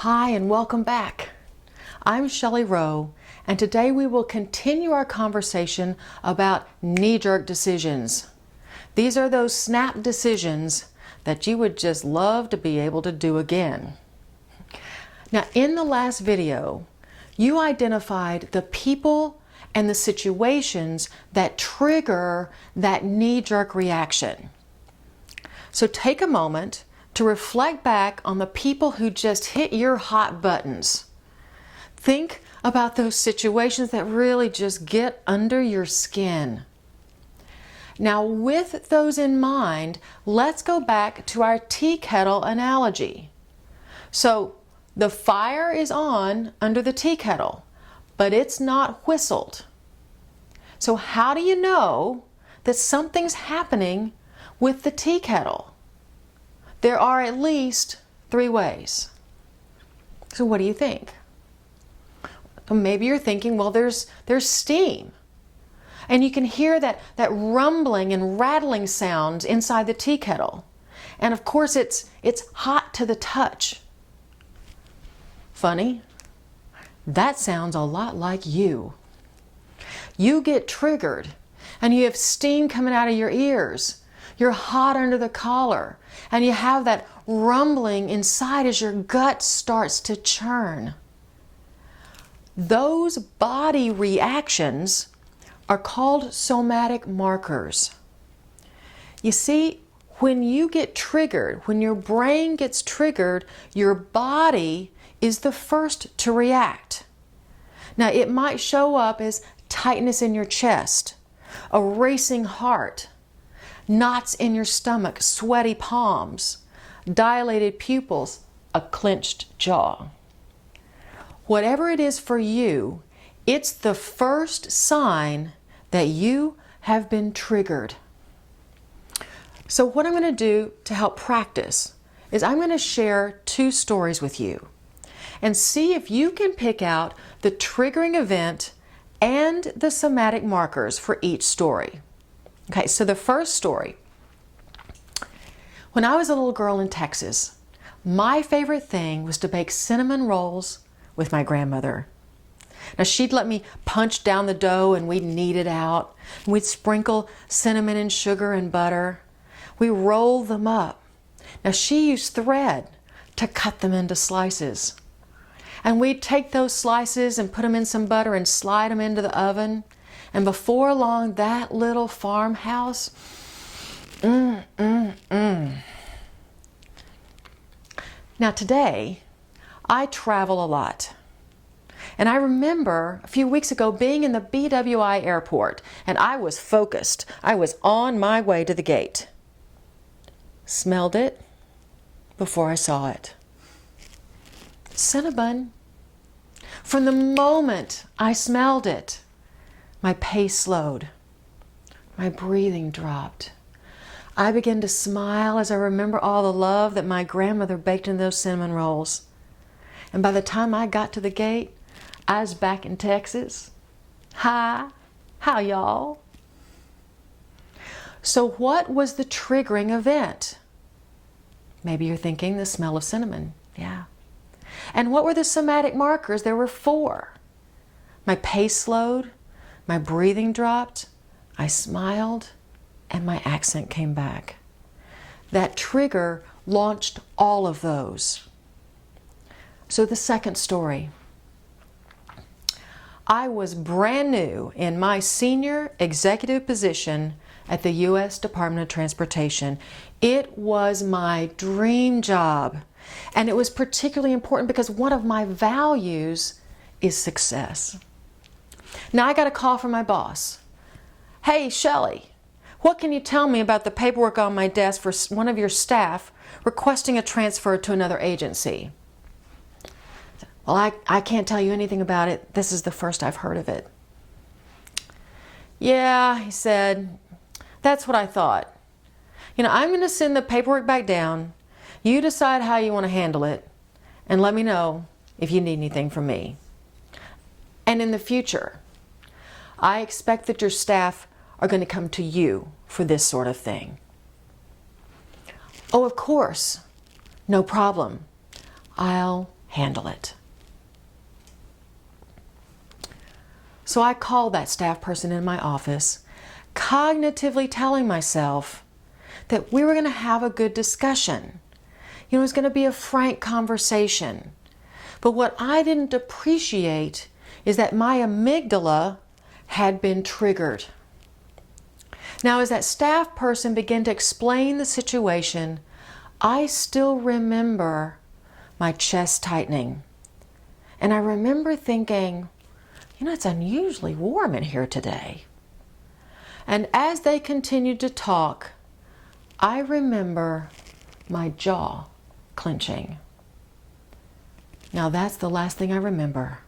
Hi and welcome back. I'm Shelley Row, and today we will continue our conversation about knee-jerk decisions. These are those snap decisions that you would just love to be able to do again. Now, in the last video, you identified the people and the situations that trigger that knee-jerk reaction. So take a moment to reflect back on the people who just hit your hot buttons. Think about those situations that really just get under your skin. Now, with those in mind, let's go back to our tea kettle analogy. So the fire is on under the tea kettle, but it's not whistled. So how do you know that something's happening with the tea kettle? There are at least 3 ways. So what do you think? Maybe you're thinking, well, there's steam. And you can hear that rumbling and rattling sound inside the tea kettle. And of course, it's hot to the touch. Funny, that sounds a lot like you. You get triggered and you have steam coming out of your ears. You're hot under the collar and you have that rumbling inside as your gut starts to churn. Those body reactions are called somatic markers. You see, when you get triggered, when your brain gets triggered, your body is the first to react. Now, it might show up as tightness in your chest, a racing heart, knots in your stomach, sweaty palms, dilated pupils, a clenched jaw. Whatever it is for you, it's the first sign that you have been triggered. So what I'm going to do to help practice is I'm going to share 2 stories with you and see if you can pick out the triggering event and the somatic markers for each story. Okay, so the first story. When I was a little girl in Texas, my favorite thing was to bake cinnamon rolls with my grandmother. Now, she'd let me punch down the dough and we'd knead it out. And we'd sprinkle cinnamon and sugar and butter. We rolled them up. Now, she used thread to cut them into slices. And we'd take those slices and put them in some butter and slide them into the oven. And before long, that little farmhouse, Now today, I travel a lot. And I remember a few weeks ago being in the BWI airport, and I was focused. I was on my way to the gate. Smelled it before I saw it. Cinnabon. From the moment I smelled it, my pace slowed. My breathing dropped. I began to smile as I remember all the love that my grandmother baked in those cinnamon rolls. And by the time I got to the gate, I was back in Texas. Hi, how y'all? So what was the triggering event? Maybe you're thinking the smell of cinnamon. Yeah. And what were the somatic markers? There were 4. My pace slowed. My breathing dropped, I smiled, and my accent came back. That trigger launched all of those. So the second story. I was brand new in my senior executive position at the U.S. Department of Transportation. It was my dream job, and it was particularly important because one of my values is success. Now I got a call from my boss. Hey, Shelley, what can you tell me about the paperwork on my desk for one of your staff requesting a transfer to another agency? Well, I can't tell you anything about it. This is the first I've heard of it. Yeah, he said, that's what I thought. I'm going to send the paperwork back down. You decide how you want to handle it and let me know if you need anything from me. And in the future, I expect that your staff are going to come to you for this sort of thing. Oh, of course. No problem. I'll handle it. So I called that staff person in my office, cognitively telling myself that we were going to have a good discussion. You know, it was going to be a frank conversation. But what I didn't appreciate is that my amygdala had been triggered. Now, as that staff person began to explain the situation, I still remember my chest tightening. And I remember thinking, you know, it's unusually warm in here today. And as they continued to talk, I remember my jaw clenching. Now that's the last thing I remember,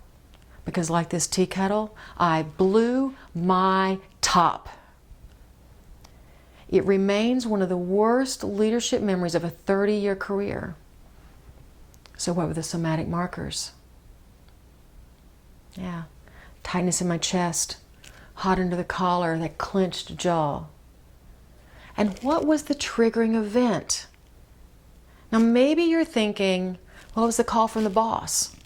because like this tea kettle, I blew my top. It remains one of the worst leadership memories of a 30-year career. So what were the somatic markers? Yeah, tightness in my chest, hot under the collar, that clenched jaw. And what was the triggering event? Now maybe you're thinking, well, it was the call from the boss,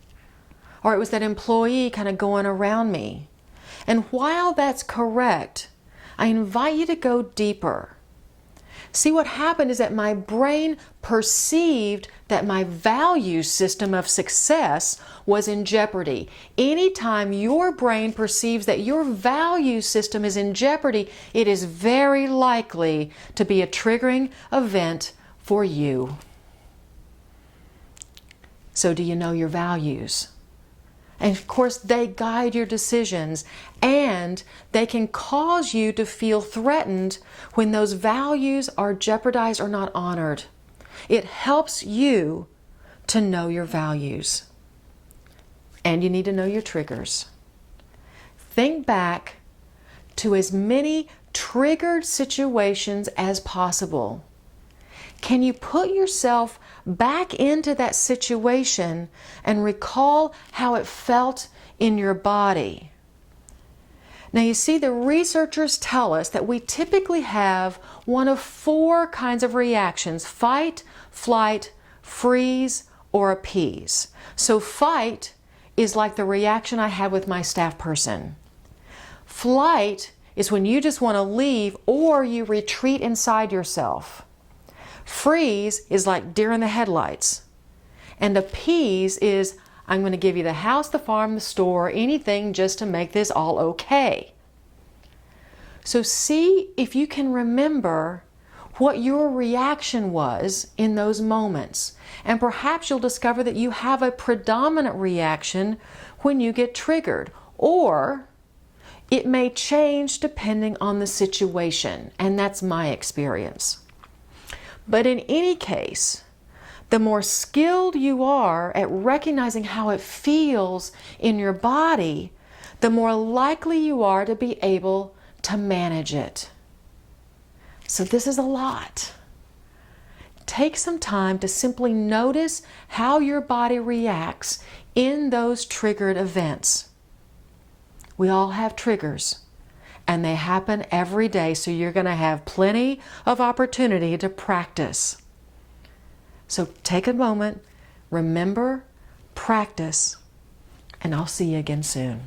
or it was that employee kind of going around me. And while that's correct, I invite you to go deeper. See, what happened is that my brain perceived that my value system of success was in jeopardy. Anytime your brain perceives that your value system is in jeopardy, it is very likely to be a triggering event for you. So do you know your values? And of course, they guide your decisions, and they can cause you to feel threatened when those values are jeopardized or not honored. It helps you to know your values. And you need to know your triggers. Think back to as many triggered situations as possible. Can you put yourself back into that situation and recall how it felt in your body? Now you see, the researchers tell us that we typically have one of 4 kinds of reactions: fight, flight, freeze, or appease. So fight is like the reaction I had with my staff person. Flight is when you just want to leave or you retreat inside yourself. Freeze is like deer in the headlights. And appease is, I'm going to give you the house, the farm, the store, anything just to make this all okay. So see if you can remember what your reaction was in those moments. And perhaps you'll discover that you have a predominant reaction when you get triggered. Or it may change depending on the situation. And that's my experience. But in any case, the more skilled you are at recognizing how it feels in your body, the more likely you are to be able to manage it. So this is a lot. Take some time to simply notice how your body reacts in those triggered events. We all have triggers. And they happen every day, so you're going to have plenty of opportunity to practice. So take a moment, remember, practice, and I'll see you again soon.